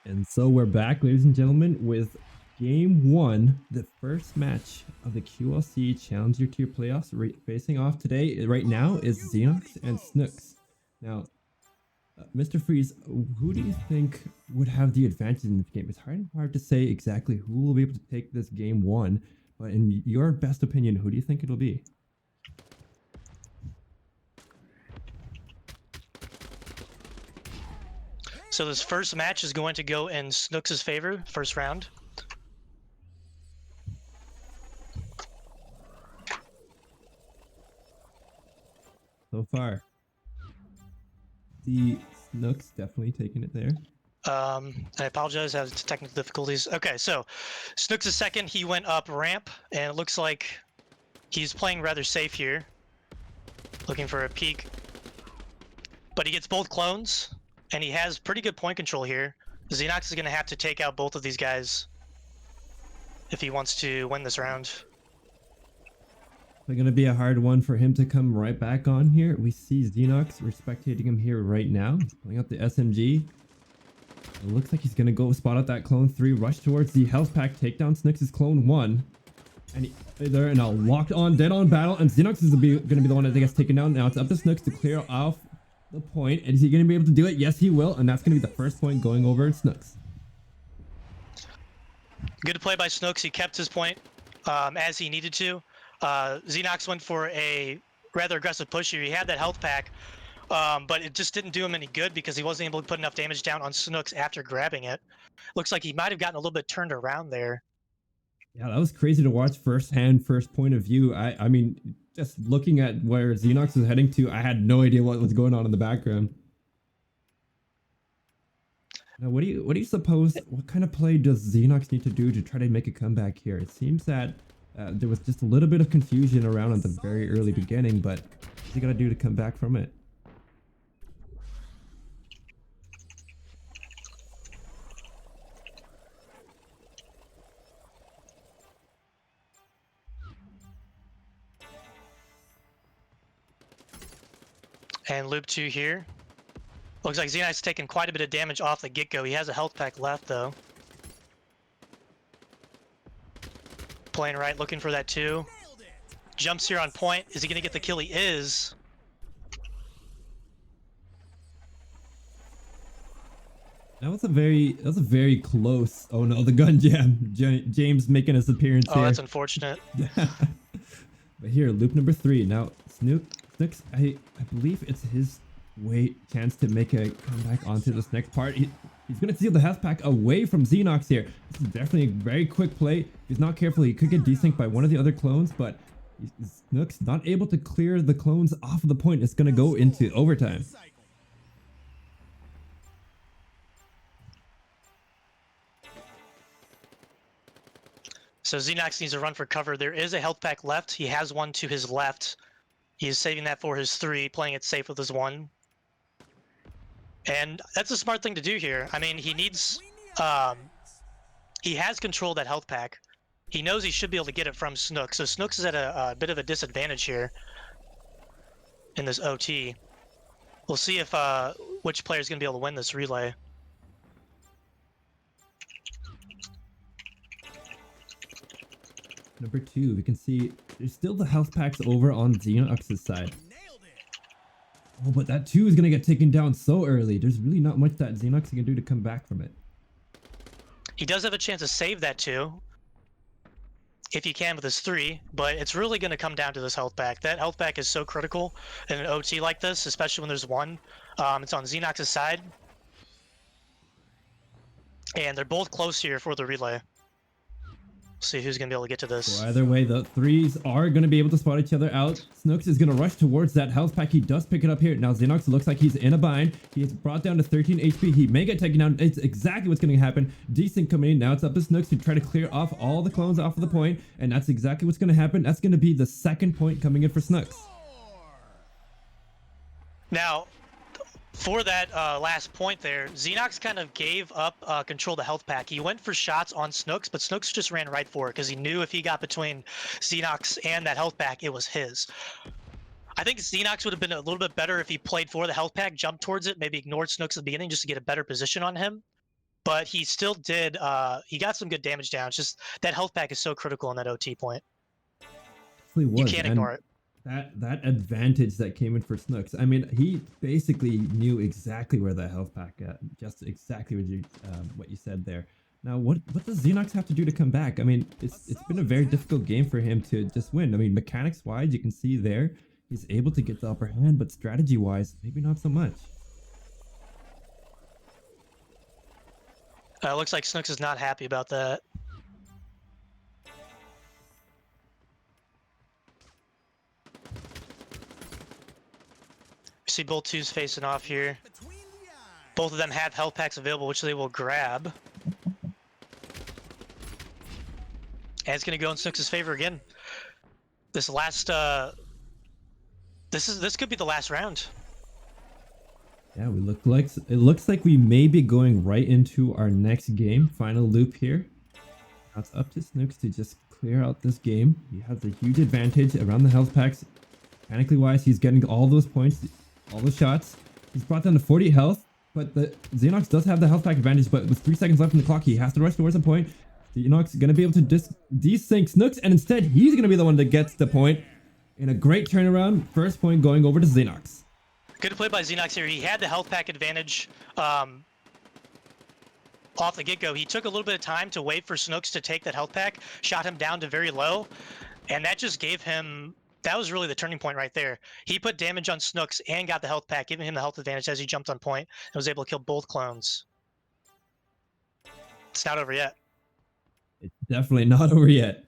And so we're back, ladies and gentlemen, with game one, the first match of the QLC Challenger Tier playoffs. Facing off today, right now, is Xenox and Snooks. Now, Mr. Freeze, who do you think would have the advantage in this game? It's hard to say exactly who will be able to take this game one, but in your best opinion, who do you think it'll be? So this first match is going to go in Snooks' favor, first round. So far, the Snooks definitely taking it there. I apologize, I have technical difficulties. Okay, so Snooks is second. He went up ramp, and it looks like he's playing rather safe here. Looking for a peek. But he gets both clones, and he has pretty good point control here. Xenox is going to have to take out both of these guys if he wants to win this round. It's going to be a hard one for him to come right back on here. We see Xenox. We're spectating him here right now. He's pulling up the SMG. It looks like he's going to go spot out that clone 3, rush towards the health pack, take down Snooks' clone 1. And they're in a locked on, dead on battle. And Xenox is going to be the one that gets taken down. Now it's up to Snooks to clear off the point. And is he going to be able to do it? Yes, he will. And that's going to be the first point going over Snooks. Good play by Snooks. He kept his point as he needed to. Xenox went for a rather aggressive push here. He had that health pack, but it just didn't do him any good because he wasn't able to put enough damage down on Snooks after grabbing it. Looks like he might have gotten a little bit turned around there. Yeah, that was crazy to watch firsthand, first point of view. I mean, just looking at where Xenox was heading to, I had no idea what was going on in the background. Now, what do you suppose? What kind of play does Xenox need to do to try to make a comeback here? It seems that there was just a little bit of confusion around at the very early beginning, but what's he got to do to come back from it? And loop 2 here. Looks like Xenox taking quite a bit of damage off the get-go. He has a health pack left, though. Playing right, looking for that 2. Jumps here on point. Is he going to get the kill? He is. That was a very close. Oh no, the gun jam. James making his appearance here. Oh, that's unfortunate. But here, loop number 3. Now, Snooks, I believe it's his chance to make a comeback onto this next part. He's going to steal the health pack away from Xenox here. This is definitely a very quick play. If he's not careful, he could get desynced by one of the other clones, but Snooks not able to clear the clones off of the point. It's going to go into overtime. So Xenox needs to run for cover. There is a health pack left. He has one to his left. He's saving that for his 3, playing it safe with his 1. And that's a smart thing to do here. I mean, he needs... he has control of that health pack. He knows he should be able to get it from Snooks. So Snooks is at a bit of a disadvantage here in this OT. We'll see if which player is going to be able to win this relay. Number 2, we can see there's still the health packs over on Xenox's side. Oh, but that 2 is going to get taken down so early. There's really not much that Xenox can do to come back from it. He does have a chance to save that 2, if he can with his 3, but it's really going to come down to this health pack. That health pack is so critical in an OT like this, especially when there's 1. It's on Xenox's side. And they're both close here for the relay. See who's going to be able to get to this. So either way, the 3s are going to be able to spot each other out. Snooks is going to rush towards that health pack. He does pick it up here. Now Xenox looks like he's in a bind. He's brought down to 13 HP. He may get taken down. It's exactly what's going to happen. Desync coming in. Now it's up to Snooks to try to clear off all the clones off of the point. And that's exactly what's going to happen. That's going to be the second point coming in for Snooks. Now, for that last point there, Xenox kind of gave up control of the health pack. He went for shots on Snooks, but Snooks just ran right for it because he knew if he got between Xenox and that health pack, it was his. I think Xenox would have been a little bit better if he played for the health pack, jumped towards it, maybe ignored Snooks at the beginning just to get a better position on him. but he still did. He got some good damage down. It's just that health pack is so critical in that OT point. Actually You was, can't and ignore it. that advantage that came in for Snooks. I mean, he basically knew exactly where that health pack at, just exactly what you said there. Now, what does Xenox have to do to come back? I mean, it's been a very difficult game for him to just win. I mean, mechanics wise, you can see there he's able to get the upper hand, but strategy wise, maybe not so much. Looks like Snooks is not happy about that. You see both twos facing off here. Both of them have health packs available, which they will grab. And it's going to go in Snooks' favor again. This last, this could be the last round. Yeah, it looks like we may be going right into our next game, final loop here. Now it's up to Snooks to just clear out this game. He has a huge advantage around the health packs. Mechanically wise, he's getting all those points, all the shots. He's brought down to 40 health, but the Xenox does have the health pack advantage, but with 3 seconds left in the clock, he has to rush towards the point. Xenox is going to be able to desync Snooks, and instead, he's going to be the one that gets the point. In a great turnaround, first point going over to Xenox. Good play by Xenox here. He had the health pack advantage off the get-go. He took a little bit of time to wait for Snooks to take that health pack, shot him down to very low, and that just gave him... That was really the turning point right there. He put damage on Snooks and got the health pack, giving him the health advantage as he jumped on point and was able to kill both clones. It's not over yet. It's definitely not over yet.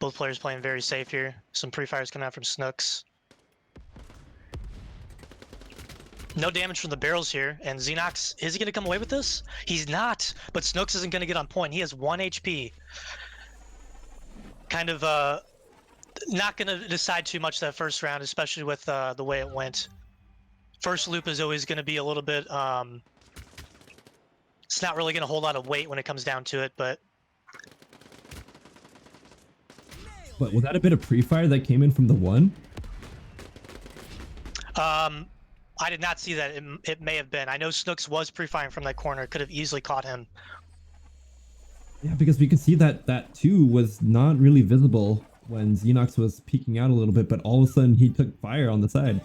Both players playing very safe here. Some pre-fires coming out from Snooks. No damage from the barrels here, and Xenox, is he going to come away with this? He's not, but Snooks isn't going to get on point. He has 1 HP. Kind of not going to decide too much that first round, especially with the way it went. First loop is always going to be a little bit... it's not really going to hold a lot of weight when it comes down to it, but... But was that a bit of pre-fire that came in from the 1? I did not see that. It may have been. I know Snooks was pre-firing from that corner. Could have easily caught him. Yeah, because we can see that that 2 was not really visible when Xenox was peeking out a little bit, but all of a sudden he took fire on the side.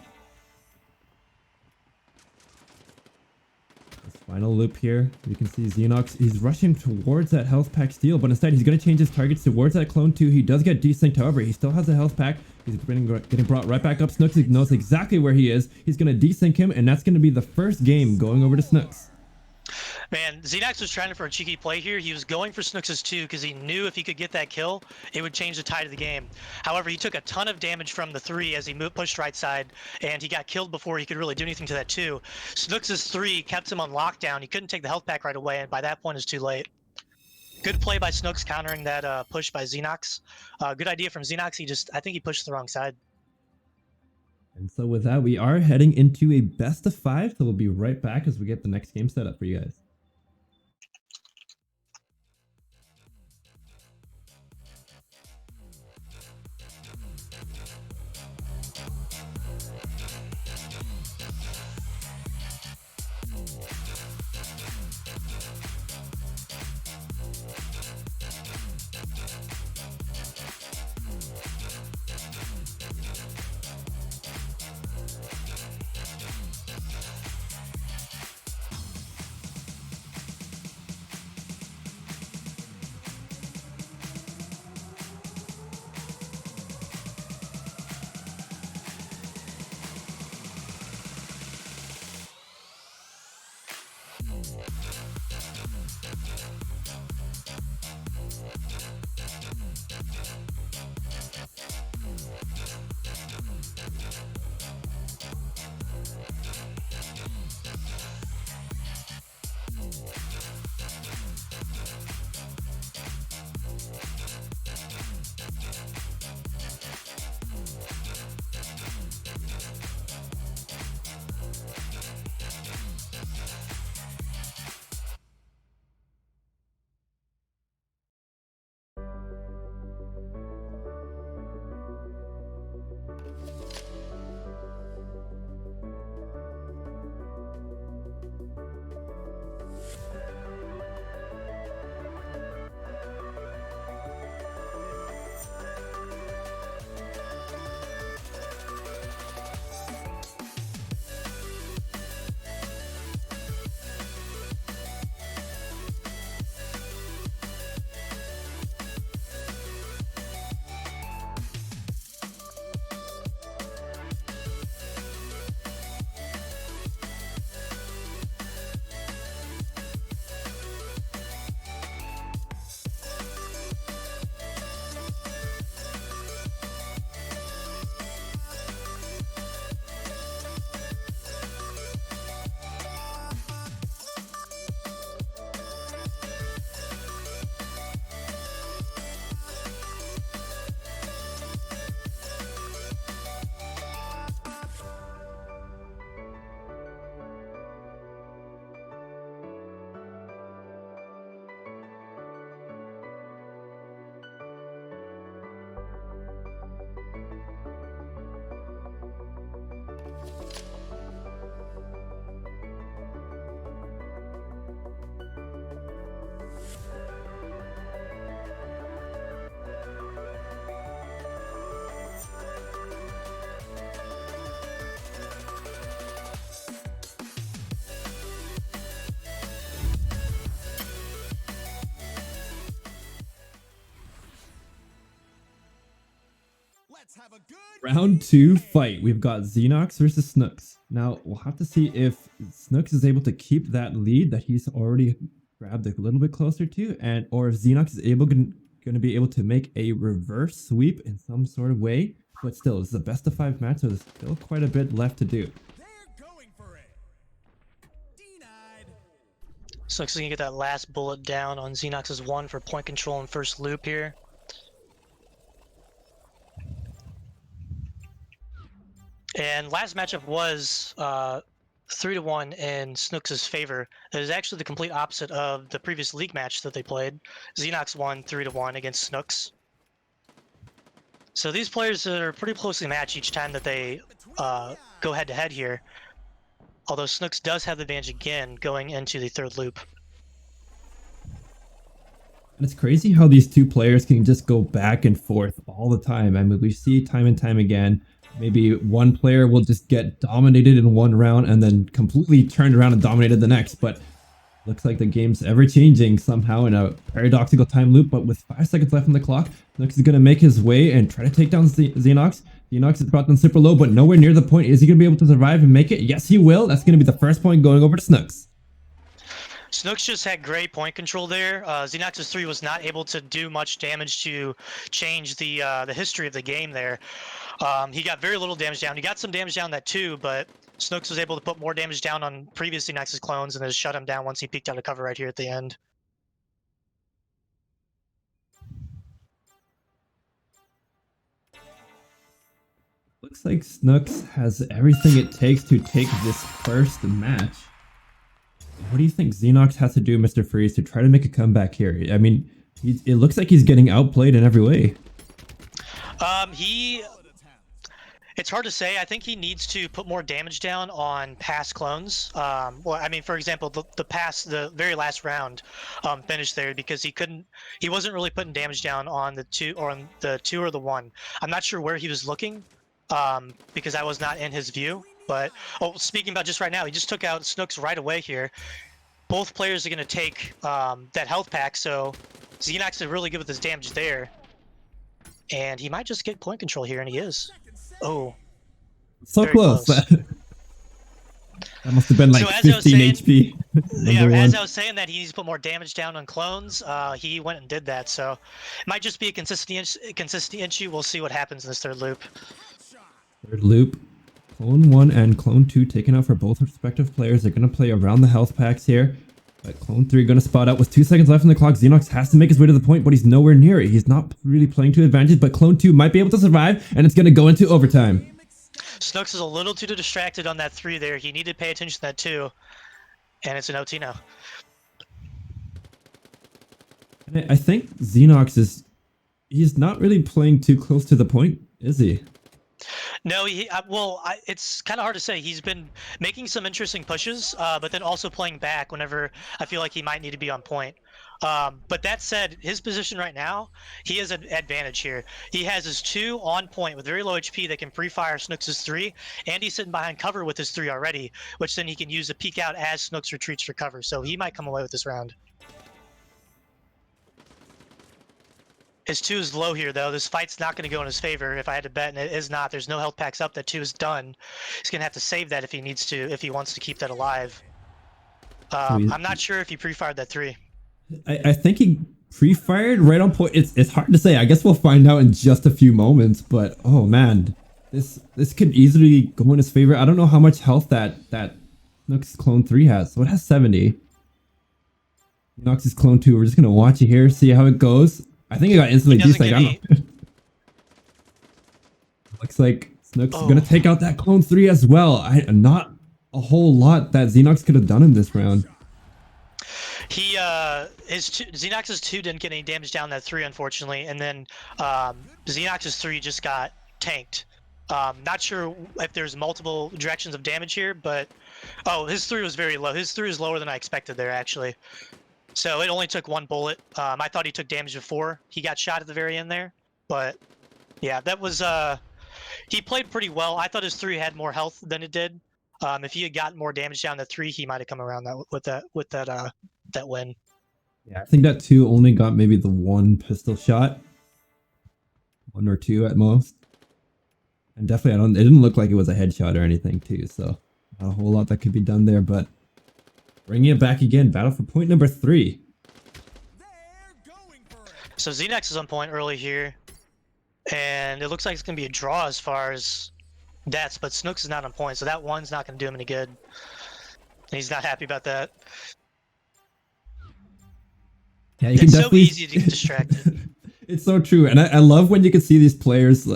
This final loop here, you can see Xenox, he's rushing towards that health pack steal, but instead he's going to change his targets towards that clone 2. He does get desynced, however, he still has a health pack. He's getting brought right back up. Snooks knows exactly where he is. He's going to desync him, and that's going to be the first game going over to Snooks. Man, Xenox was trying for a cheeky play here. He was going for Snooks' 2 because he knew if he could get that kill, it would change the tide of the game. However, he took a ton of damage from the 3 as he pushed right side, and he got killed before he could really do anything to that 2. Snooks' 3 kept him on lockdown. He couldn't take the health pack right away, and by that point, it's too late. Good play by Snooks countering that push by Xenox. Good idea from Xenox. I think he pushed the wrong side. And so with that, we are heading into a best of 5. So we'll be right back as we get the next game set up for you guys. Round 2 fight. We've got Xenox versus Snooks. Now, we'll have to see if Snooks is able to keep that lead that he's already grabbed a little bit closer to, and or if Xenox is going to be able to make a reverse sweep in some sort of way. But still, it's a best of 5 match, so there's still quite a bit left to do. Snooks is gonna get that last bullet down on Xenox's 1 for point control and first loop here. And last matchup was 3-1 in Snooks' favor. It is actually the complete opposite of the previous league match that they played. Xenox won 3-1 against Snooks. So these players are pretty closely matched each time that they go head to head here. Although Snooks does have the advantage again going into the third loop. And it's crazy how these two players can just go back and forth all the time. I mean, we see time and time again, maybe one player will just get dominated in one round and then completely turned around and dominated the next. But looks like the game's ever changing somehow in a paradoxical time loop. But with 5 seconds left on the clock, Snooks is going to make his way and try to take down Xenox. Xenox is brought down super low, but nowhere near the point. Is he going to be able to survive and make it? Yes, he will. That's going to be the first point going over to Snooks. Snooks just had great point control there. Xenox's 3 was not able to do much damage to change the history of the game there. He got very little damage down. He got some damage down that 2, but Snooks was able to put more damage down on previous Xenox's clones and then shut him down once he peeked out of cover right here at the end. Looks like Snooks has everything it takes to take this first match. What do you think Xenox has to do, Mr. Freeze, to try to make a comeback here? I mean, it looks like he's getting outplayed in every way. It's hard to say. I think he needs to put more damage down on past clones. Well, I mean, for example, the very last round finished there because he wasn't really putting damage down on the 2 or the 1. I'm not sure where he was looking because I was not in his view. But speaking about just right now, he just took out Snooks right away here. Both players are going to take that health pack, so Xenox is really good with his damage there. And he might just get point control here, and he is. Oh. So close. That must have been like 15 HP. Yeah, as I was saying that he needs to put more damage down on clones, he went and did that. So it might just be a consistency issue. We'll see what happens in this third loop. Third loop. Clone 1 and Clone 2 taken out for both respective players. They're going to play around the health packs here. But Clone 3 going to spot out with 2 seconds left on the clock. Xenox has to make his way to the point, but he's nowhere near it. He's not really playing to advantage, but Clone 2 might be able to survive, and it's going to go into overtime. Snooks is a little too distracted on that 3 there. He needed to pay attention to that 2, and it's an OT now. And I think Xenox he's not really playing too close to the point, is he? No, it's kind of hard to say. He's been making some interesting pushes, but then also playing back whenever I feel like he might need to be on point. But that said, his position right now, he has an advantage here. He has his 2 on point with very low HP that can pre-fire Snooks' 3, and he's sitting behind cover with his 3 already, which then he can use to peek out as Snooks retreats for cover. So he might come away with this round. His 2 is low here, though. This fight's not going to go in his favor if I had to bet, and it is not. There's no health packs up. That 2 is done. He's going to have to save that if he needs to, if he wants to keep that alive. I'm not sure if he pre-fired that 3. I think he pre-fired right on point. It's hard to say. I guess we'll find out in just a few moments. But oh man, this could easily go in his favor. I don't know how much health that Snooks Clone 3 has. So it has 70. Xenox's Clone 2. We're just gonna watch it here, see how it goes. I think it got instantly desync. Looks like Snooks is gonna take out that Clone 3 as well. Not a whole lot that Xenox could have done in this round. Xenox's 2 didn't get any damage down that 3, unfortunately, and then Xenox's 3 just got tanked. Not sure if there's multiple directions of damage here, but his 3 was very low. His 3 is lower than I expected there, actually. So it only took 1 bullet. I thought he took damage before he got shot at the very end there, but yeah, that was he played pretty well. I thought his 3 had more health than it did. If he had gotten more damage down to 3, he might have come around with that win. Yeah, I think that 2 only got maybe the 1 pistol shot, 1 or 2 at most. And definitely, it didn't look like it was a headshot or anything too. So not a whole lot that could be done there, but bringing it back again, battle for point number 3. So Xenox is on point early here, and it looks like it's going to be a draw as far as deaths, but Snooks is not on point, so that one's not going to do him any good. And he's not happy about that. Yeah, it's so easy to get distracted. It's so true, and I love when you can see these players.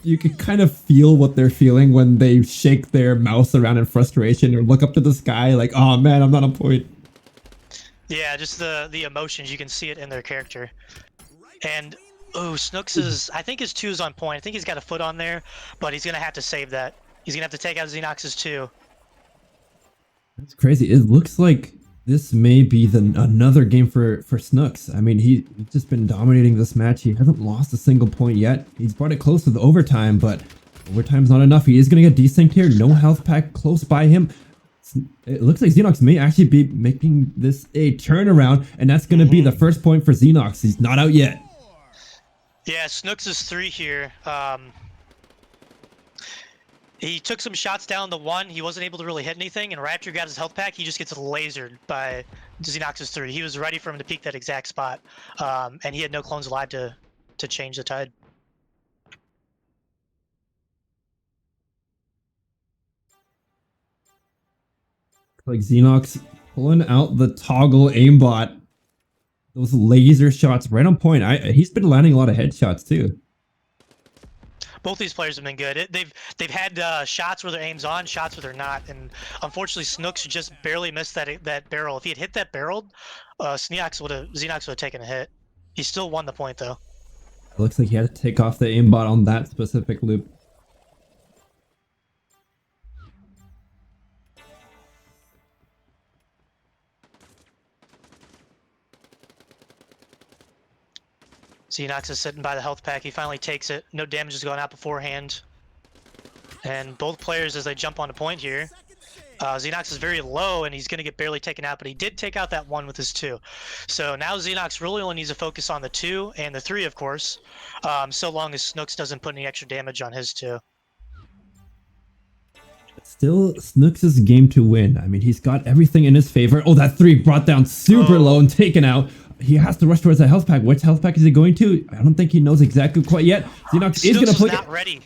You can kind of feel what they're feeling when they shake their mouse around in frustration or look up to the sky like, "Oh man, I'm not on point." Yeah, just the emotions, you can see it in their character. And oh, Snooks is, I think his 2 is on point. I think he's got a foot on there, but he's gonna have to save that. He's gonna have to take out Xenox's 2. That's crazy. It looks like this may be another game for Snooks. I mean, he's just been dominating this match. He hasn't lost a single point yet. He's brought it close with overtime, but overtime's not enough. He is going to get desynced here. No health pack close by him. It looks like Xenox may actually be making this a turnaround, and that's going to be the first point for Xenox. He's not out yet. Yeah, Snooks is 3 here. He took some shots down the 1. He wasn't able to really hit anything, and right after he got his health pack, he just gets lasered by Xenox's 3. He was ready for him to peek that exact spot, and he had no clones alive to change the tide. Like Xenox pulling out the toggle aimbot. Those laser shots right on point. He's been landing a lot of headshots too. Both these players have been good. They've had shots where their aim's on, shots where they're not, and unfortunately Snooks just barely missed that barrel. If he had hit that barrel, Xenox would have taken a hit. He still won the point though. It looks like he had to take off the aimbot on that specific loop. Xenox is sitting by the health pack. He finally takes it. No damage has gone out beforehand. And both players, as they jump on the point here, Xenox is very low and he's going to get barely taken out, but he did take out that 1 with his 2. So now Xenox really only needs to focus on the 2 and the 3, of course, so long as Snooks doesn't put any extra damage on his 2. Still, Snooks' game to win. I mean, he's got everything in his favor. Oh, that 3 brought down super low and taken out. He has to rush towards that health pack. Which health pack is he going to? I don't think he knows exactly quite yet. Xenox is going to put not ready.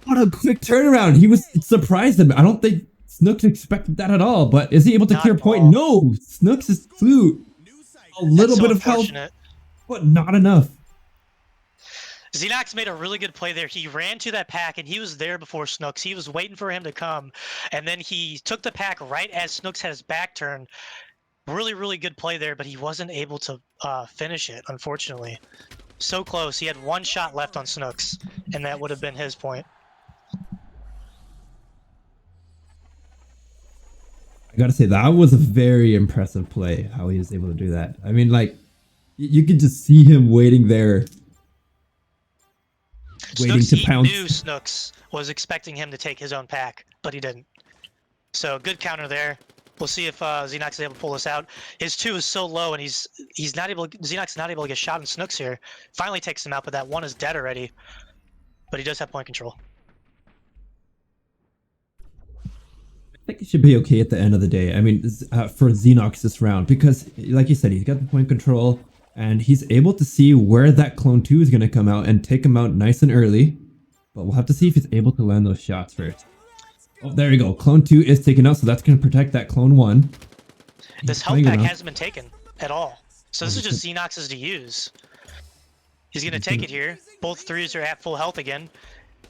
What a quick turnaround. It surprised him. I don't think Snooks expected that at all, but is he able to clear point? No! Snooks is flew a little bit of health, but not enough. Xenox made a really good play there. He ran to that pack, and he was there before Snooks. He was waiting for him to come, and then he took the pack right as Snooks had his back turned. Really, really good play there, but he wasn't able to finish it, unfortunately. So close. He had 1 shot left on Snooks, and that would have been his point. I gotta say, that was a very impressive play, how he was able to do that. I mean, like, you could just see him waiting there. Waiting to pounce. He knew Snooks was expecting him to take his own pack, but he didn't. So, good counter there. We'll see if Xenox is able to pull this out. His 2 is so low, and Xenox is not able to get shot in Snooks here. Finally takes him out, but that 1 is dead already. But he does have point control. I think it should be okay at the end of the day. I mean, for Xenox this round, because like you said, he's got the point control and he's able to see where that clone 2 is going to come out and take him out nice and early. But we'll have to see if he's able to land those shots first. Oh, there you go. Clone 2 is taken out, so that's going to protect that clone 1. This health pack hasn't been taken at all. So this is just Xenox's to use. He's going to take it here. Both 3s are at full health again.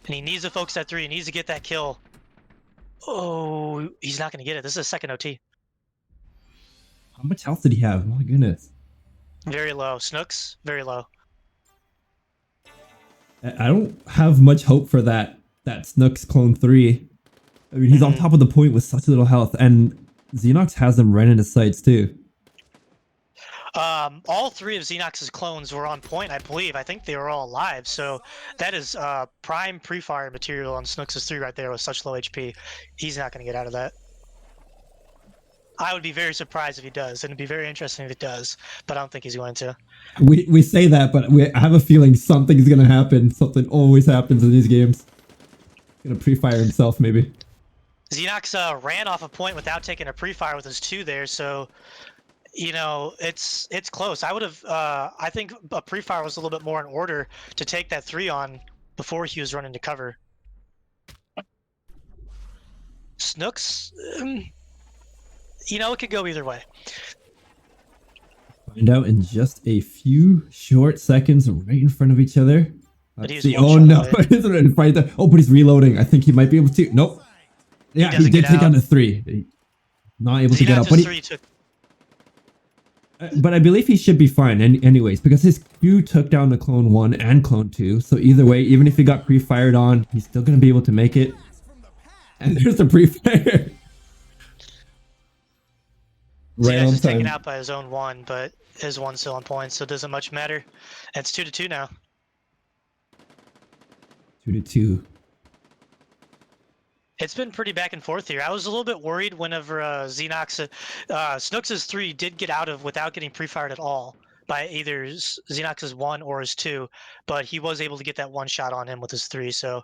And he needs to focus that 3. He needs to get that kill. Oh, he's not going to get it. This is a second OT. How much health did he have? Oh my goodness. Very low. Snooks, very low. I don't have much hope for that Snooks clone 3. I mean, he's on top of the point with such little health, and Xenox has him right in his sights too. All 3 of Xenox's clones were on point, I believe. I think they were all alive, so that is prime pre-fire material on Snooks' 3 right there with such low HP. He's not going to get out of that. I would be very surprised if he does, and it'd be very interesting if he does, but I don't think he's going to. We say that, but I have a feeling something's going to happen. Something always happens in these games. Gonna pre-fire himself, maybe. Xenox ran off a point without taking a pre-fire with his 2 there, so you know it's close. I would have I think a pre-fire was a little bit more in order to take that 3 on before he was running to cover. Snooks, you know, it could go either way. Find out in just a few short seconds, right in front of each other. But Let's he see. was Oh one no! shot away. He's right there. Oh, but he's reloading. I think he might be able to. Nope. Yeah, he doesn't did get take out. on the 3. Not able to get up. Xenox's But, 3 took. but I believe he should be fine anyways, because his Q took down the clone 1 and clone 2. So either way, even if he got pre-fired on, he's still gonna be able to make it. And there's the pre-fire. Right Xenox on is taken time. out by his own 1, but his 1's still on points, so it doesn't much matter. And it's 2-2 now. 2-2. It's been pretty back and forth here. I was a little bit worried whenever Xenox, Snooks' 3 did get out of without getting pre-fired at all by either Xenox's 1 or his 2, but he was able to get that 1 shot on him with his 3, so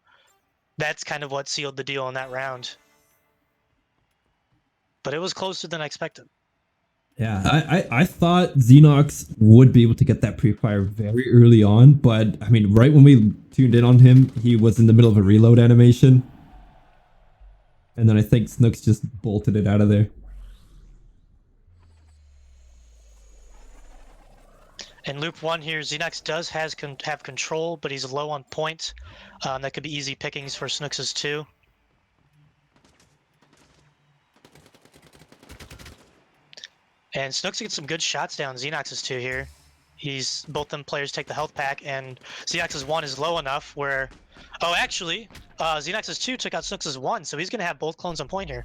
that's kind of what sealed the deal in that round. But it was closer than I expected. Yeah, I thought Xenox would be able to get that pre-fire very early on, but I mean, right when we tuned in on him, he was in the middle of a reload animation. And then I think Snooks just bolted it out of there. In loop 1 here, Xenox does have control, but he's low on point. That could be easy pickings for Snooks' 2. And Snooks gets some good shots down Xenox's 2 here. He's both them players take the health pack, and Xenox's 1 is low enough where, oh, actually, Xenox's 2 took out Snooks' 1, so he's gonna have both clones on point here.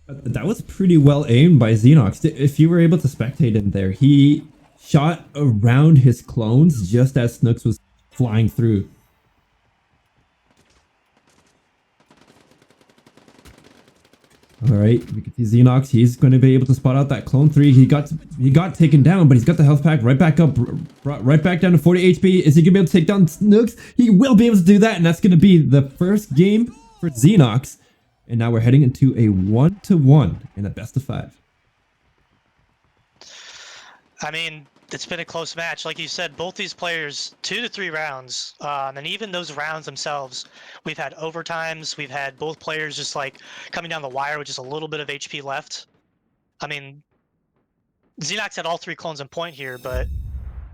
That was pretty well aimed by Xenox. If you were able to spectate him there, he shot around his clones just as Snooks was flying through. All right, we can see Xenox. He's going to be able to spot out that clone 3. He got taken down, but he's got the health pack right back up, right back down to 40 HP. Is he going to be able to take down Snooks? He will be able to do that, and that's going to be the first game for Xenox. And now we're heading into a 1-1 in a best of 5. I mean, it's been a close match. Like you said, both these players, 2 to 3 rounds, and even those rounds themselves, we've had overtimes. We've had both players just like coming down the wire with just a little bit of HP left. I mean, Xenox had all 3 clones in point here, but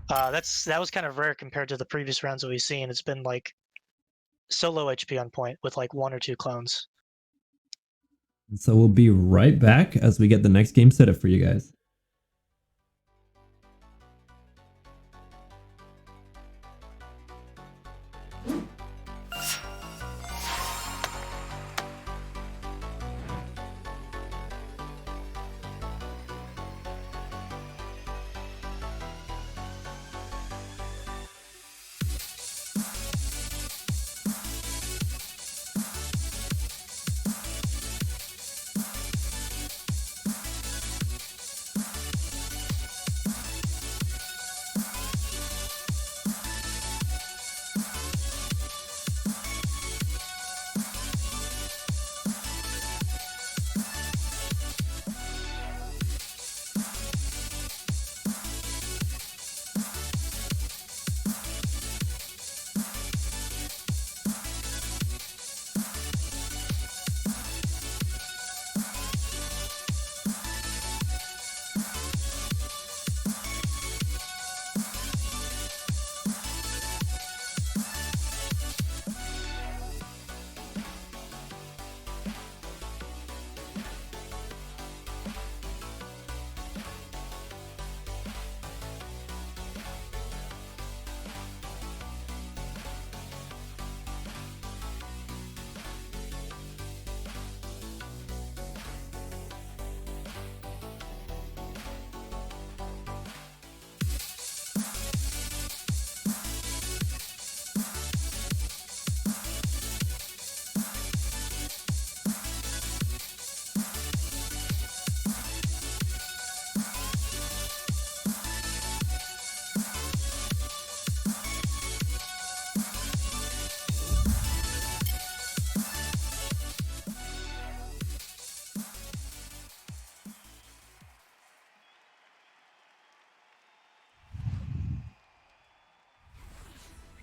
that was kind of rare compared to the previous rounds that we've seen. It's been like so low HP on point with like 1 or 2 clones. And so we'll be right back as we get the next game set up for you guys.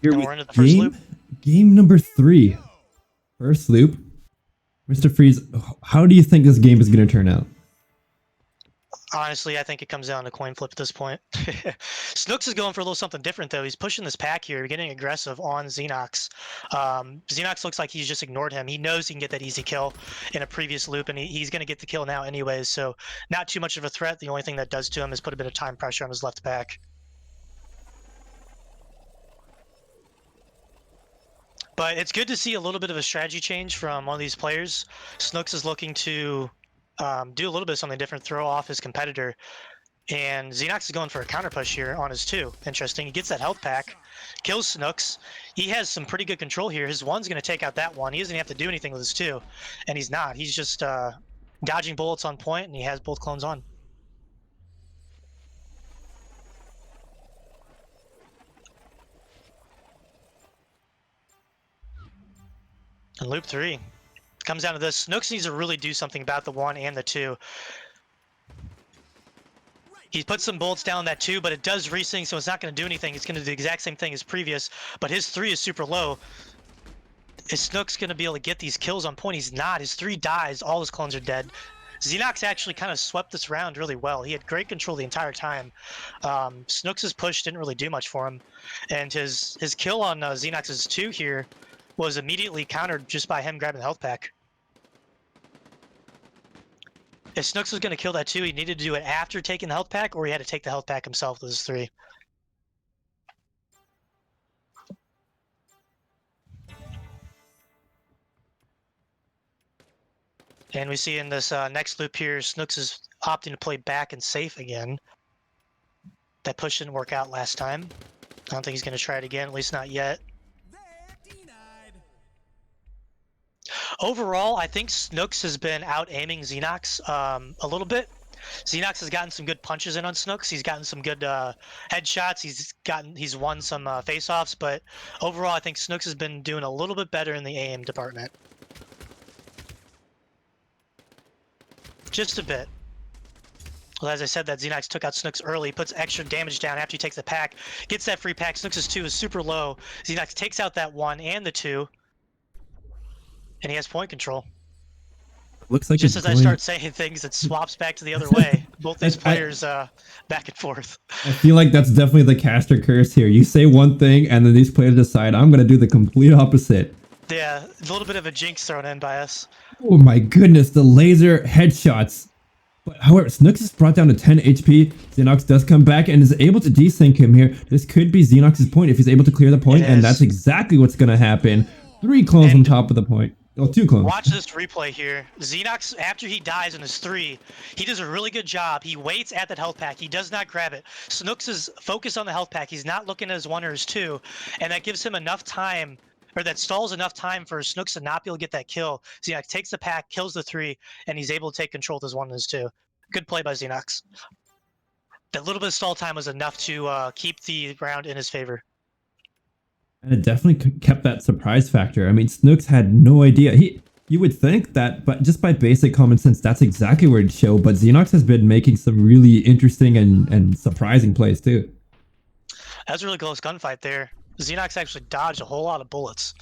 Here And with we're into the first loop. game number 3. First loop. Mr. Freeze, how do you think this game is going to turn out? Honestly, I think it comes down to coin flip at this point. Snooks is going for a little something different, though. He's pushing this pack here, getting aggressive on Xenox. Xenox looks like he's just ignored him. He knows he can get that easy kill in a previous loop, and he's going to get the kill now anyways, so not too much of a threat. The only thing that does to him is put a bit of time pressure on his left back. But it's good to see a little bit of a strategy change from one of these players. Snooks is looking to do a little bit of something different, throw off his competitor. And Xenox is going for a counter push here on his 2. Interesting. He gets that health pack, kills Snooks. He has some pretty good control here. His 1's going to take out that 1. He doesn't have to do anything with his 2. And he's not. He's just dodging bullets on point, and he has both clones on. And loop 3 comes down to this. Snooks needs to really do something about the 1 and the 2. He put some bullets down that 2, but it does resync, so it's not going to do anything. It's going to do the exact same thing as previous, but his 3 is super low. Is Snooks going to be able to get these kills on point? He's not. His 3 dies. All his clones are dead. Xenox actually kind of swept this round really well. He had great control the entire time. Snooks' push didn't really do much for him, and his kill on Xenox's 2 here was immediately countered just by him grabbing the health pack. If Snooks was going to kill that 2, he needed to do it after taking the health pack, or he had to take the health pack himself with his 3. And we see in this next loop here, Snooks is opting to play back and safe again. That push didn't work out last time. I don't think he's going to try it again, at least not yet. Overall, I think Snooks has been out-aiming Xenox a little bit. Xenox has gotten some good punches in on Snooks. He's gotten some good headshots. He's won some face-offs, but overall, I think Snooks has been doing a little bit better in the aim department. Just a bit. Well, as I said, that Xenox took out Snooks early, puts extra damage down after he takes the pack, gets that free pack. Snooks' 2 is super low. Xenox takes out that 1 and the 2. And he has point control. Looks like just as I start saying things, it swaps back to the other way. Both these players back and forth. I feel like that's definitely the caster curse here. You say one thing, and then these players decide, I'm going to do the complete opposite. Yeah, a little bit of a jinx thrown in by us. Oh my goodness, the laser headshots. But however, Snooks is brought down to 10 HP. Xenox does come back and is able to desync him here. This could be Xenox's point if he's able to clear the point, and that's exactly what's going to happen. 3 clones on top of the point. Oh, 2 clones. Watch this replay here. Xenox, after he dies in his 3, he does a really good job. He waits at that health pack. He does not grab it. Snooks is focused on the health pack. He's not looking at his 1 or his 2, and that gives him enough time, or that stalls enough time for Snooks to not be able to get that kill. Xenox takes the pack, kills the 3, and he's able to take control of his 1 and his 2. Good play by Xenox. That little bit of stall time was enough to keep the round in his favor. And it definitely kept that surprise factor. I mean, Snooks had no idea. You would think that, but just by basic common sense, that's exactly where it'd show. But Xenox has been making some really interesting and surprising plays too. That was a really close gunfight there. Xenox actually dodged a whole lot of bullets.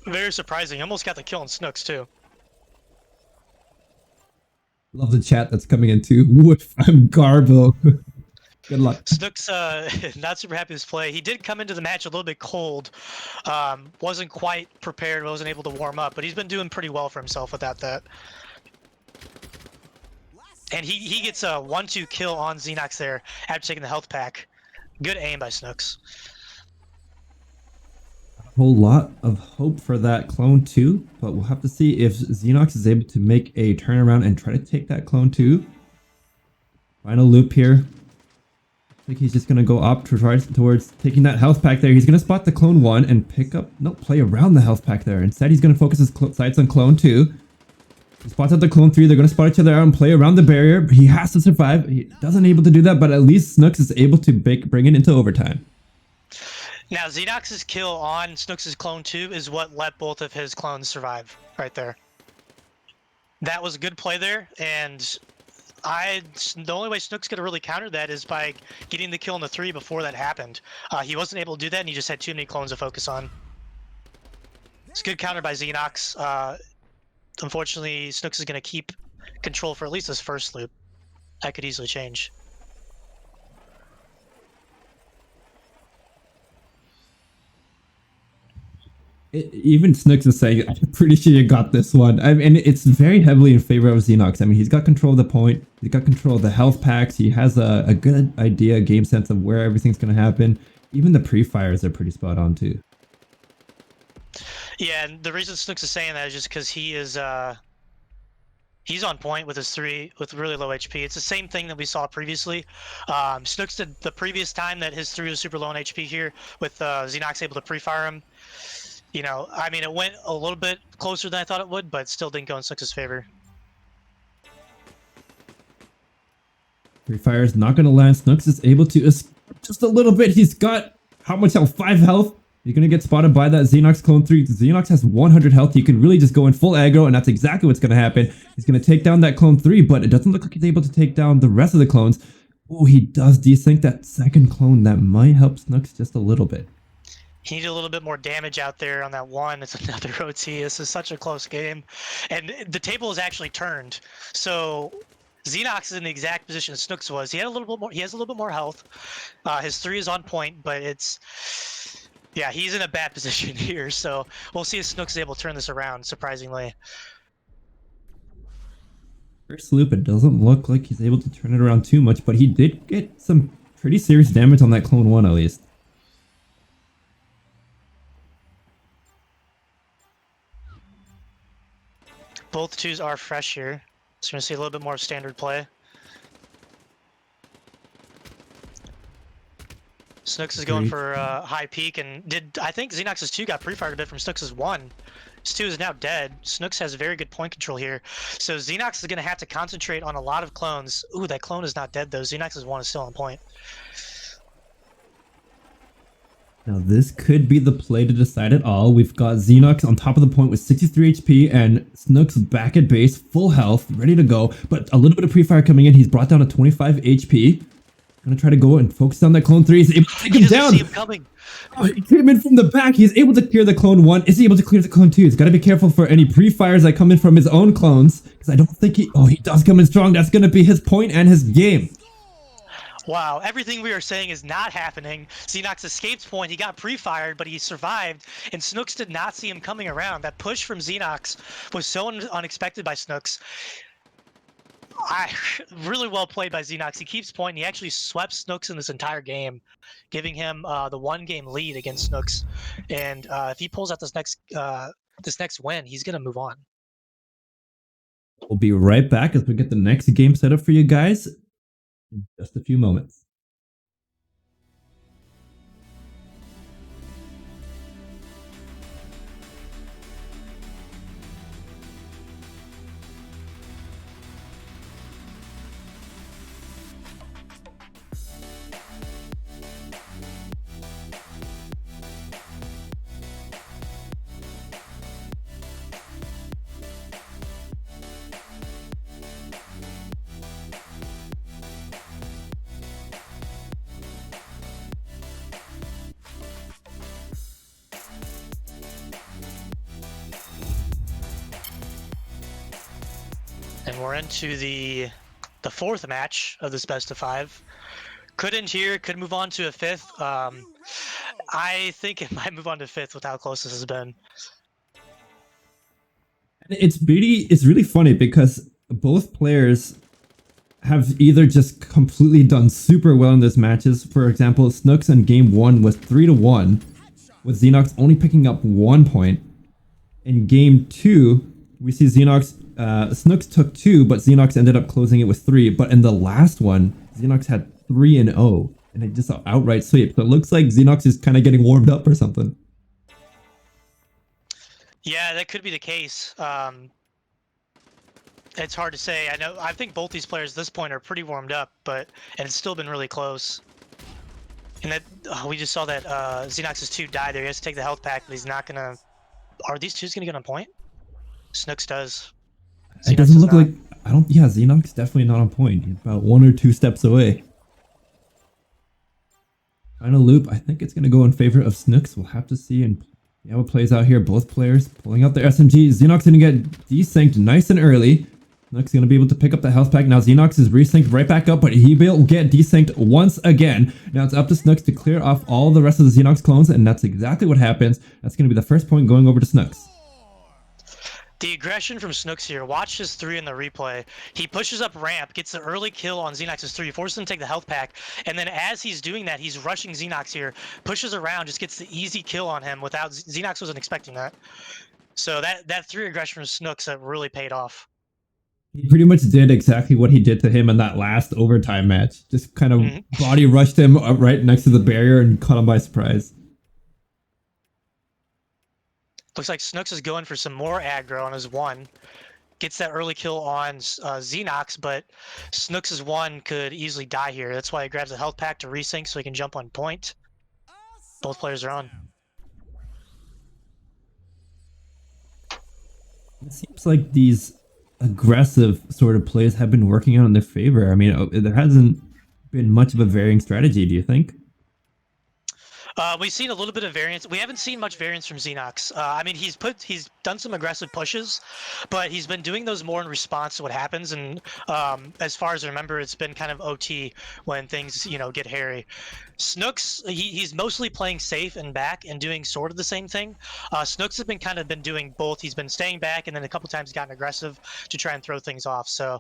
Very surprising. He almost got the kill on Snooks too. Love the chat that's coming in too. Woof, I'm Garbo. Good luck. Snooks, not super happy with his play. He did come into the match a little bit cold. Wasn't quite prepared, wasn't able to warm up, but he's been doing pretty well for himself without that. And he gets a 1-2 kill on Xenox there after taking the health pack. Good aim by Snooks. A whole lot of hope for that clone too, but we'll have to see if Xenox is able to make a turnaround and try to take that clone too. Final loop here. I think he's just going to go up towards taking that health pack there. He's going to spot the clone 1 and play around the health pack there. Instead, he's going to focus his sights on clone 2. He spots out the clone 3. They're going to spot each other out and play around the barrier. He has to survive. He doesn't able to do that, but at least Snooks is able to bring it into overtime. Now, Xenox's kill on Snooks' clone 2 is what let both of his clones survive right there. That was a good play there, and The only way Snooks could have really countered that is by getting the kill in the 3 before that happened. He wasn't able to do that, and he just had too many clones to focus on. It's a good counter by Xenox. Unfortunately, Snooks is going to keep control for at least this first loop. That could easily change. Even Snooks is saying, I'm pretty sure you got this one. I mean, it's very heavily in favor of Xenox. I mean, he's got control of the point. He's got control of the health packs. He has a good idea, game sense of where everything's going to happen. Even the pre-fires are pretty spot on, too. Yeah, and the reason Snooks is saying that is just because he's on point with his 3 with really low HP. It's the same thing that we saw previously. Snooks did the previous time that his 3 was super low on HP here with Xenox able to pre-fire him. You know, I mean, it went a little bit closer than I thought it would, but still didn't go in Snooks' favor. Pre-fire is not going to land. Snooks is able to just a little bit. He's got how much health? 5 health. You're going to get spotted by that Xenox clone 3. Xenox has 100 health. You can really just go in full aggro, and that's exactly what's going to happen. He's going to take down that clone 3, but it doesn't look like he's able to take down the rest of the clones. Oh, he does desync that second clone. That might help Snooks just a little bit. He needed a little bit more damage out there on that 1. It's another OT. This is such a close game. And the table is actually turned. So Xenox is in the exact position that Snooks was. He had a little bit more. He has a little bit more health. His 3 is on point, but yeah, he's in a bad position here. So we'll see if Snooks is able to turn this around, surprisingly. First loop, it doesn't look like he's able to turn it around too much, but he did get some pretty serious damage on that clone 1 at least. Both 2s are fresh here, so we're going to see a little bit more standard play. Snooks is going for a high peak, and I think Xenox's 2 got pre-fired a bit from Snooks's 1. His 2 is now dead. Snooks has very good point control here. So Xenox is going to have to concentrate on a lot of clones. Ooh, that clone is not dead though. Xenox's 1 is still on point. Now this could be the play to decide it all. We've got Xenox on top of the point with 63 HP and Snooks back at base, full health, ready to go. But a little bit of pre-fire coming in. He's brought down to 25 HP. Gonna try to go and focus on that clone 3. He's able to take him down. See him coming. Oh, he came in from the back. He's able to clear the clone 1. Is he able to clear the clone 2? He's got to be careful for any pre-fires that come in from his own clones. Because I don't think he... Oh, he does come in strong. That's going to be his point and his game. Wow, everything we are saying is not happening. Xenox escaped point. He got pre-fired, but he survived. And Snooks did not see him coming around. That push from Xenox was so unexpected by Snooks. Really well played by Xenox. He keeps point. He actually swept Snooks in this entire game, giving him the 1-game lead against Snooks. And if he pulls out this next win, he's gonna move on. We'll be right back as we get the next game set up for you guys in just a few moments. And we're into the 4th match of this best of 5. Could end here, could move on to a 5th. I think it might move on to 5th with how close this has been. It's really funny because both players have either just completely done super well in these matches. For example, Snooks in game 1 was 3-1, with Xenox only picking up 1 point. In game 2, we see Snooks took 2, but Xenox ended up closing it with 3. But in the last one, Xenox had 3-0, and it just outright sweep. So it looks like Xenox is kind of getting warmed up or something. Yeah, that could be the case. It's hard to say. I think both these players at this point are pretty warmed up, and it's still been really close. And that we just saw that Xenox's 2 died there. He has to take the health pack, but he's not gonna. Are these 2s gonna get on point? Snooks does. It doesn't look like. Yeah, Xenox definitely not on point. He's about 1 or 2 steps away. Final loop, I think it's going to go in favor of Snooks. We'll have to see and see how it plays out here. Both players pulling out their SMG. Xenox going to get desynced nice and early. Snooks going to be able to pick up the health pack. Now Xenox is resynced right back up, but he will get desynced once again. Now it's up to Snooks to clear off all the rest of the Xenox clones, and that's exactly what happens. That's going to be the first point going over to Snooks. The aggression from Snooks here. Watch his 3 in the replay. He pushes up ramp, gets the early kill on Xenox's 3, forces him to take the health pack, and then as he's doing that, he's rushing Xenox here, pushes around, just gets the easy kill on him without... Xenox wasn't expecting that. So that 3 aggression from Snooks, that really paid off. He pretty much did exactly what he did to him in that last overtime match. Just kind of body rushed him up right next to the barrier and caught him by surprise. Looks like Snooks is going for some more aggro on his 1. Gets that early kill on Xenox, but Snooks' 1 could easily die here. That's why he grabs a health pack to resync so he can jump on point. Both players are on. It seems like these aggressive sort of plays have been working out in their favor. I mean, there hasn't been much of a varying strategy, do you think? We've seen a little bit of variance. We haven't seen much variance from Xenox. I mean, he's done some aggressive pushes, but he's been doing those more in response to what happens. And as far as I remember, it's been kind of OT when things, get hairy. Snooks, he's mostly playing safe and back and doing sort of the same thing. Snooks has been doing both. He's been staying back and then a couple times gotten aggressive to try and throw things off. So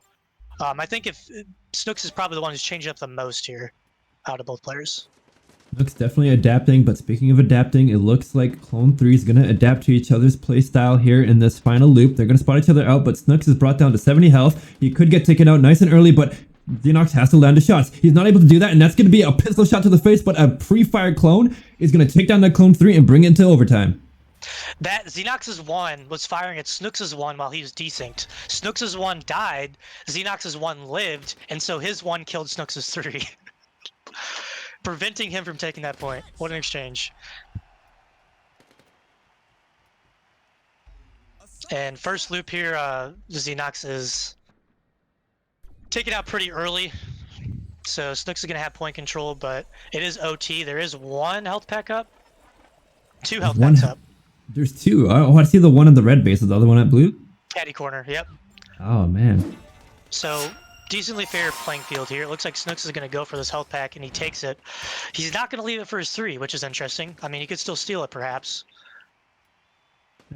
I think if Snooks is probably the one who's changing up the most here out of both players. Looks definitely adapting, but speaking of adapting, it looks like Clone 3 is going to adapt to each other's playstyle here in this final loop. They're going to spot each other out, but Snooks is brought down to 70 health. He could get taken out nice and early, but Xenox has to land his shots. He's not able to do that, and that's going to be a pistol shot to the face, but a pre-fired clone is going to take down that Clone 3 and bring it into overtime. That Xenox's 1 was firing at Snooks' 1 while he was desynced. Snooks' 1 died, Xenox's 1 lived, and so his 1 killed Snooks' 3. Preventing him from taking that point. What an exchange. And first loop here, Xenox is taken out pretty early. So Snooks is going to have point control, but it is OT. There is 1 health pack up. 2 health packs up. There's 2. Oh, I see the one in the red base. Is the other one at blue? Caddy corner, yep. Oh, man. So decently fair playing field here. It looks like Snooks is going to go for this health pack, and he takes it. He's not going to leave it for his 3, which is interesting. I mean, he could still steal it, perhaps.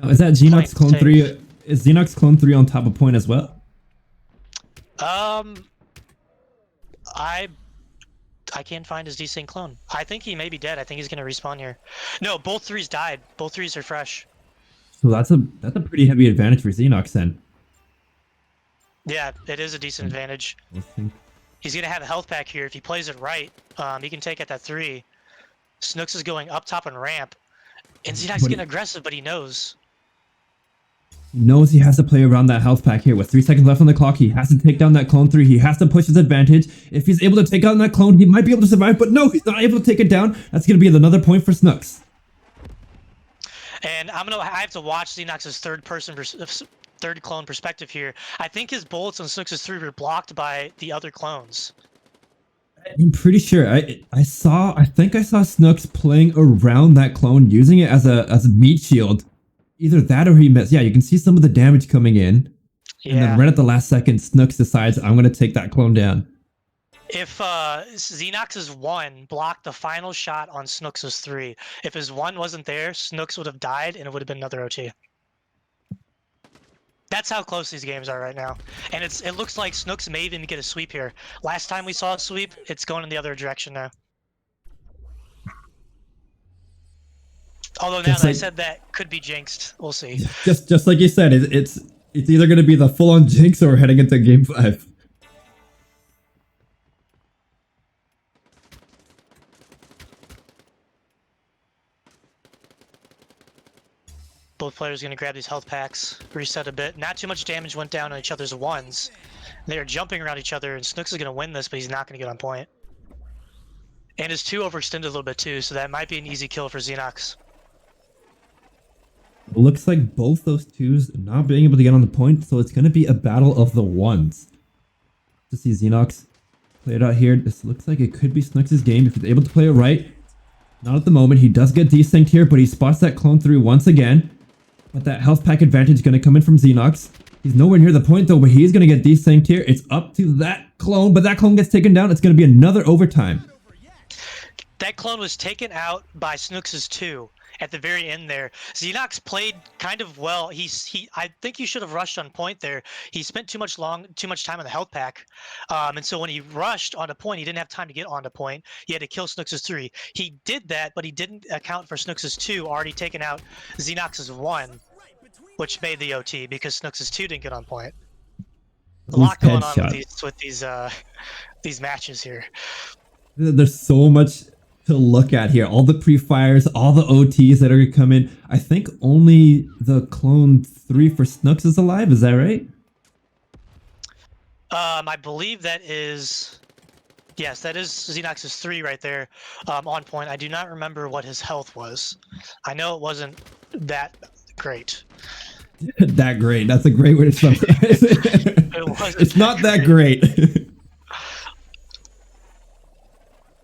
Now, is that Xenox Clone 3? Is Xenox Clone 3 on top of point as well? I can't find his desync clone. I think he may be dead. I think he's going to respawn here. No, both 3s died. Both 3s are fresh. So that's a pretty heavy advantage for Xenox then. Yeah, it is a decent advantage. He's going to have a health pack here. If he plays it right, he can take out that 3. Snooks is going up top and ramp. And Xenox is getting aggressive, but he knows. He knows he has to play around that health pack here. With 3 seconds left on the clock, he has to take down that Clone 3. He has to push his advantage. If he's able to take down that clone, he might be able to survive, but no, he's not able to take it down. That's going to be another point for Snooks. And I have to watch Xenox's third clone perspective here. I think his bullets on Snooks' 3 were blocked by the other clones. I'm pretty sure. I think I saw Snooks playing around that clone, using it as a meat shield. Either that or he missed. Yeah, you can see some of the damage coming in. Yeah. And then right at the last second, Snooks decides, I'm going to take that clone down. If Xenox's 1 blocked the final shot on Snooks' 3, if his 1 wasn't there, Snooks would have died and it would have been another OT. That's how close these games are right now. And it looks like Snooks may even get a sweep here. Last time we saw a sweep, it's going in the other direction now. Although now that I said that, could be jinxed. We'll see. Just like you said, it's either going to be the full-on jinx or we're heading into game 5. Both players going to grab these health packs, reset a bit. Not too much damage went down on each other's 1s. They are jumping around each other, and Snooks is going to win this, but he's not going to get on point. And his 2 overextended a little bit too, so that might be an easy kill for Xenox. It looks like both those twos not being able to get on the point, so it's going to be a battle of the ones. To see Xenox play it out here. This looks like it could be Snooks' game if he's able to play it right. Not at the moment. He does get desynced here, but he spots that clone through once again. But that health pack advantage is going to come in from Xenox. He's nowhere near the point though, but he's going to get desynced here. It's up to that clone, but that clone gets taken down. It's going to be another overtime. That clone was taken out by Snooks' 2 at the very end there. Xenox played kind of well. I think he should have rushed on point there. He spent too much time on the health pack. And so when he rushed onto point, he didn't have time to get onto point. He had to kill Snooks' 3. He did that, but he didn't account for Snooks' 2 already taken out Xenox's 1, which made the OT because Snooks' 2 didn't get on point. A lot going on with these matches here. There's so much to look at here. All the pre-fires, all the OTs that are coming. I think only the clone 3 for Snooks is alive. Is that right? I believe that is... Yes, that is Xenox's 3 right there, on point. I do not remember what his health was. I know it wasn't that great. That great. That's a great way to summarize it. It's not that great.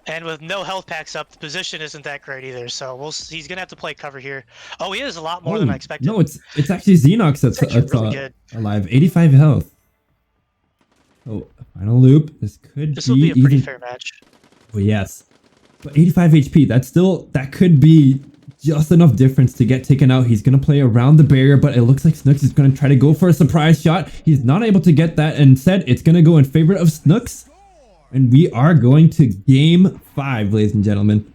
And with no health packs up, the position isn't that great either. So he's gonna have to play cover here. Oh, he is a lot more than I expected. No, it's actually Xenox that's really good. Alive. 85 health. Oh, final loop. This will be a pretty fair match. Oh yes, but 85 HP. That could be just enough difference to get taken out. He's gonna play around the barrier, but it looks like Snooks is gonna try to go for a surprise shot. He's not able to get that, and instead it's gonna go in favor of Snooks. And we are going to game 5, ladies and gentlemen.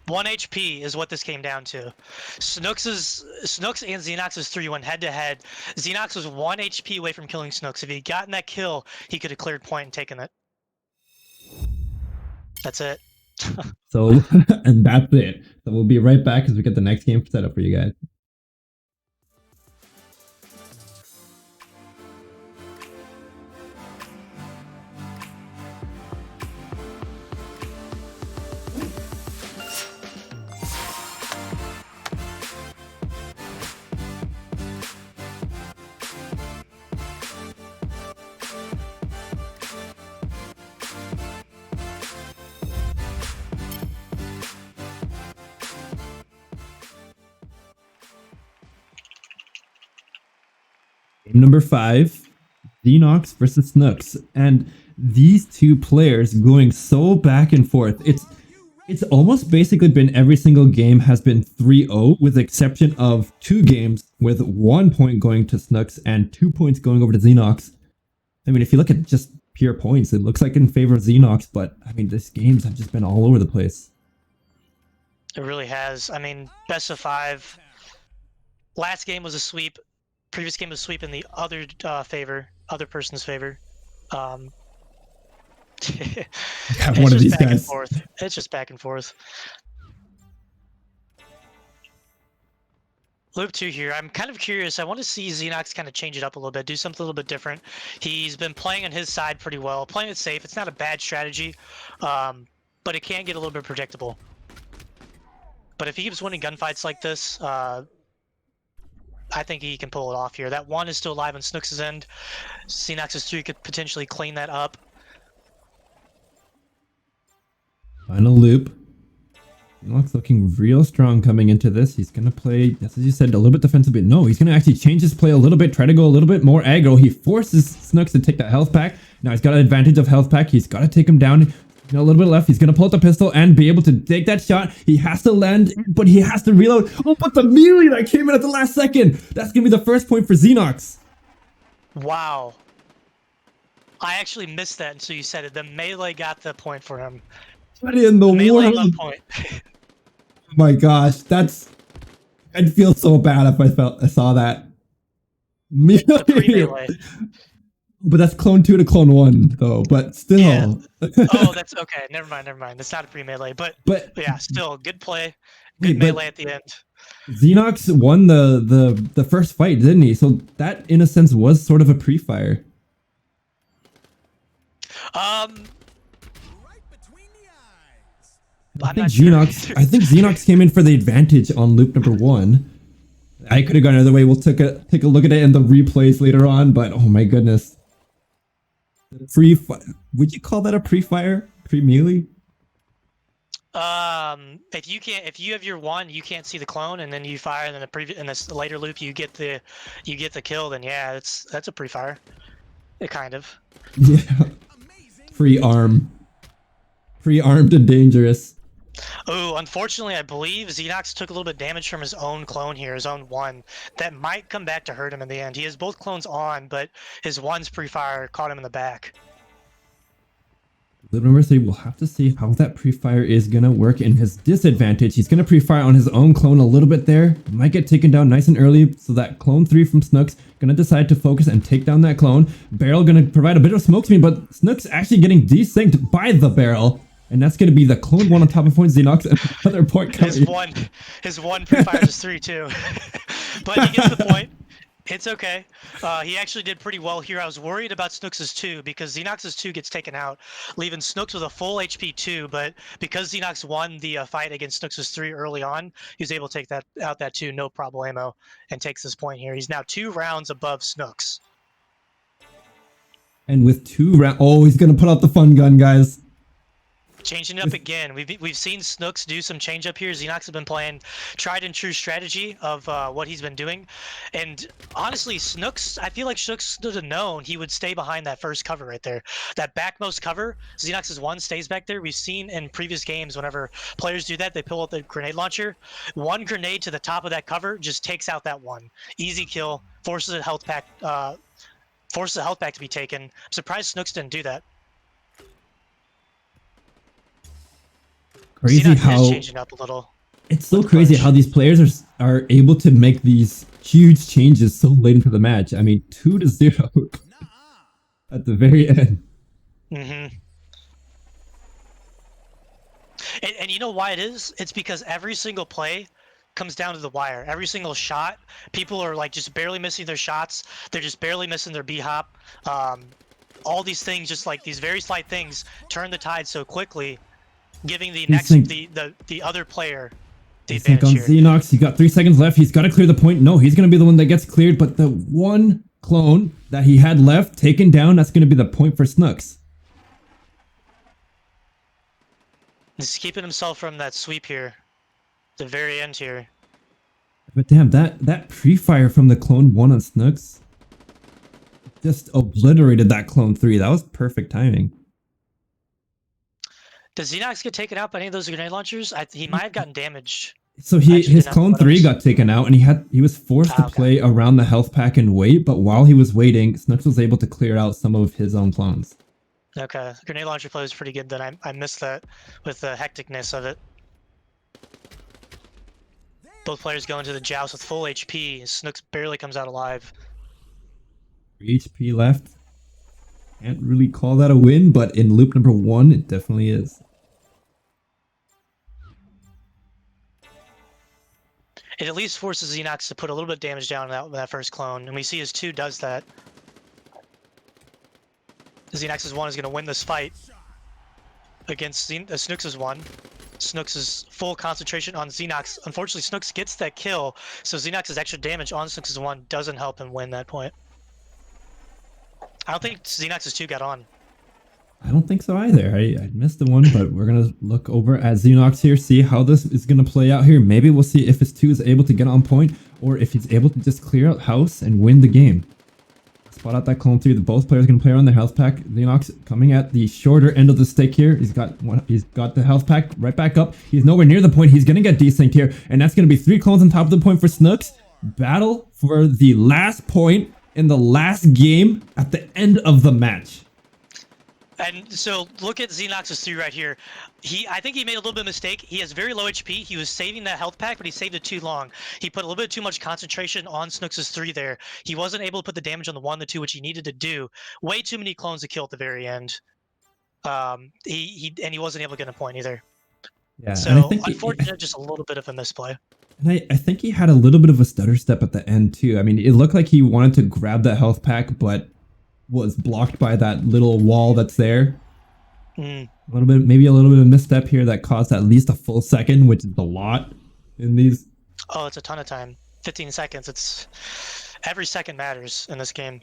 1 HP is what this came down to. Snooks and Xenox's 3 went head to head. Xenox was 1 HP away from killing Snooks. If he'd gotten that kill, he could have cleared point and taken it. That's it. So, and that's it. So we'll be right back as we get the next game set up for you guys. Game number 5, Xenox versus Snooks, and these two players going so back and forth. It's almost basically been every single game has been 3-0, with the exception of 2 games with 1 point going to Snooks and 2 points going over to Xenox. I mean, if you look at just pure points, it looks like in favor of Xenox, but I mean, these games have just been all over the place. It really has. I mean, best of 5. Last game was a sweep. Previous game was sweep in the other person's favor. Yeah, one of these guys. It's just back and forth. Loop 2 here. I'm kind of curious. I want to see Xenox kind of change it up a little bit, do something a little bit different. He's been playing on his side pretty well, playing it safe. It's not a bad strategy, but it can get a little bit predictable. But if he keeps winning gunfights like this, I think he can pull it off here. That 1 is still alive on Snooks' end. Xenox's 3 could potentially clean that up. Final loop. Xenox looking real strong coming into this. He's going to play, as you said, a little bit defensively. No, he's going to actually change his play a little bit, try to go a little bit more aggro. He forces Snooks to take that health pack. Now he's got an advantage of health pack. He's got to take him down. A little bit left. He's going to pull out the pistol and be able to take that shot. He has to land, but he has to reload. Oh, but the melee that came in at the last second. That's going to be the first point for Xenox. Wow. I actually missed that until you said it. The melee got the point for him. What in the melee world? Point. Oh my gosh, I'd feel so bad if I saw that. Melee. But that's clone 2 to clone 1, though. But still. Yeah. Oh, that's okay. Never mind. It's not a pre-melee. But yeah, still, good play. Good melee at the end. Xenox won the first fight, didn't he? So that, in a sense, was sort of a pre-fire. I think Xenox came in for the advantage on loop number 1. I could have gone another way. We'll take a look at it in the replays later on, but oh my goodness. Would you call that a pre-fire? Pre-melee? If you have your one, you can't see the clone, and then you fire, and then in this later loop you get the kill. Then yeah, that's a pre-fire. It kind of. Yeah. Pre-armed and dangerous. Oh, unfortunately, I believe Xenox took a little bit of damage from his own clone here, his own one. That might come back to hurt him in the end. He has both clones on, but his one's pre-fire caught him in the back. Loop number 3, we'll have to see how that pre-fire is going to work in his disadvantage. He's going to pre-fire on his own clone a little bit there. Might get taken down nice and early, so that clone 3 from Snooks going to decide to focus and take down that clone. Barrel going to provide a bit of smoke screen, but Snooks actually getting desynced by the barrel. And that's going to be the clone 1 on top of point Xenox and another point coming. His one pre-fires is 3 too. But he gets the point. It's okay. He actually did pretty well here. I was worried about Snooks' 2 because Xenox's 2 gets taken out, leaving Snooks with a full HP 2. But because Xenox won the fight against Snooks' 3 early on, he was able to take that 2 no problemo and takes this point here. He's now 2 rounds above Snooks. And with 2 rounds, oh, he's going to put out the fun gun, guys. Changing it up again. We've seen Snooks do some change up here. Xenox has been playing tried and true strategy of what he's been doing. And honestly, Snooks, I feel like Snooks should have known he would stay behind that first cover right there. That backmost cover, Xenox's 1 stays back there. We've seen in previous games whenever players do that, they pull out the grenade launcher. 1 grenade to the top of that cover just takes out that 1. Easy kill, forces a health pack to be taken. I'm surprised Snooks didn't do that. Crazy how changing up a little. It's so crazy how these players are able to make these huge changes so late into the match. I mean, 2-0 at the very end. Mm-hmm. And you know why it is? It's because every single play comes down to the wire. Every single shot, people are like just barely missing their shots. They're just barely missing their B-hop. All these things, just like these very slight things, turn the tide so quickly, giving the other player the advantage on here. Xenox, he got 3 seconds left. He's got to clear the point. No, he's going to be the one that gets cleared, but the 1 clone that he had left taken down, that's going to be the point for Snooks. He's keeping himself from that sweep here. The very end here. But damn, that pre-fire from the clone 1 on Snooks just obliterated that clone 3. That was perfect timing. Does Xenox get taken out by any of those grenade launchers? He might have gotten damaged. So his clone 3 got taken out, and he was forced to play around the health pack and wait. But while he was waiting, Snooks was able to clear out some of his own clones. Okay, the grenade launcher play was pretty good. Then I missed that with the hecticness of it. Both players go into the joust with full HP. Snooks barely comes out alive. 3 HP left. Can't really call that a win, but in loop number 1, it definitely is. It at least forces Xenox to put a little bit of damage down on that first clone, and we see his 2 does that. Xenox's 1 is going to win this fight against Snooks' 1. Snooks' full concentration on Xenox. Unfortunately, Snooks gets that kill, so Xenox's extra damage on Snooks' 1 doesn't help him win that point. I don't think Xenox's 2 got on. I don't think so either. I missed the one, but we're going to look over at Xenox here, see how this is going to play out here. Maybe we'll see if his 2 is able to get on point, or if he's able to just clear out house and win the game. Spot out that clone 3. Both players going to play around their health pack. Xenox coming at the shorter end of the stick here. He's got the health pack right back up. He's nowhere near the point. He's going to get desynced here, and that's going to be 3 clones on top of the point for Snooks. Battle for the last point in the last game at the end of the match. And so look at Xenox's 3 right here. I think he made a little bit of mistake. He has very low HP. He was saving that health pack, but he saved it too long. He put a little bit too much concentration on Snooks' 3 there. He wasn't able to put the damage on the 1, the 2, which he needed to do. Way too many clones to kill at the very end. He wasn't able to get a point either. Yeah, so unfortunately, just a little bit of a misplay. And I think he had a little bit of a stutter step at the end too. I mean, it looked like he wanted to grab that health pack, but was blocked by that little wall that's there. Maybe a little bit of misstep here that caused at least a full second, which is a lot in these. Oh, it's a ton of time. 15 seconds. It's every second matters in this game.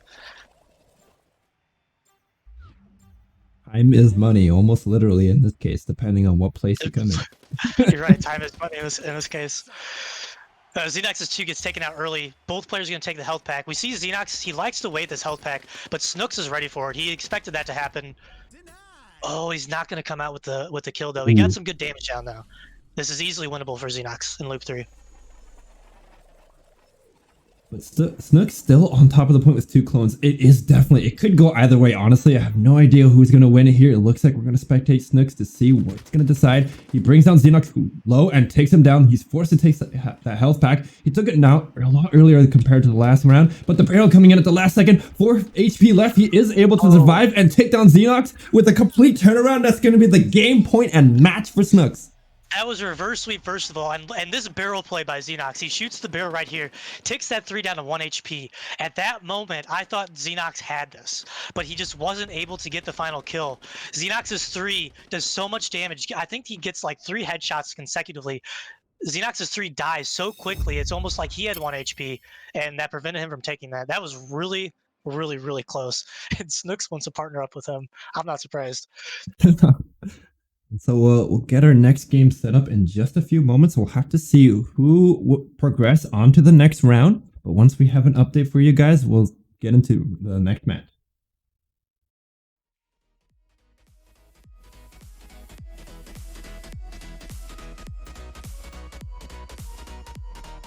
Time is money, almost literally in this case, depending on what place you come in. You're right. Time is money in this case. Xenox's 2 gets taken out early. Both players are going to take the health pack. We see Xenox, he likes to wait this health pack, but Snooks is ready for it. He expected that to happen. Oh, he's not going to come out with the kill, though. He got some good damage down, though. This is easily winnable for Xenox in loop 3. But Snooks still on top of the point with 2 clones. It could go either way, honestly. I have no idea who's going to win it here. It looks like we're going to spectate Snooks to see what's going to decide. He brings down Xenox low and takes him down. He's forced to take that health pack. He took it now a lot earlier compared to the last round, but the barrel coming in at the last second. 4 HP left. He is able to survive and take down Xenox with a complete turnaround. That's going to be the game point and match for Snooks. That was a reverse sweep, first of all, and this barrel play by Xenox. He shoots the barrel right here, takes that 3 down to 1 HP. At that moment, I thought Xenox had this, but he just wasn't able to get the final kill. Xenox's 3 does so much damage. I think he gets like 3 headshots consecutively. Xenox's 3 dies so quickly, it's almost like he had 1 HP, and that prevented him from taking that. That was really, really, really close. And Snooks wants to partner up with him. I'm not surprised. So we'll get our next game set up in just a few moments. We'll have to see who will progress on to the next round. But once we have an update for you guys, we'll get into the next match.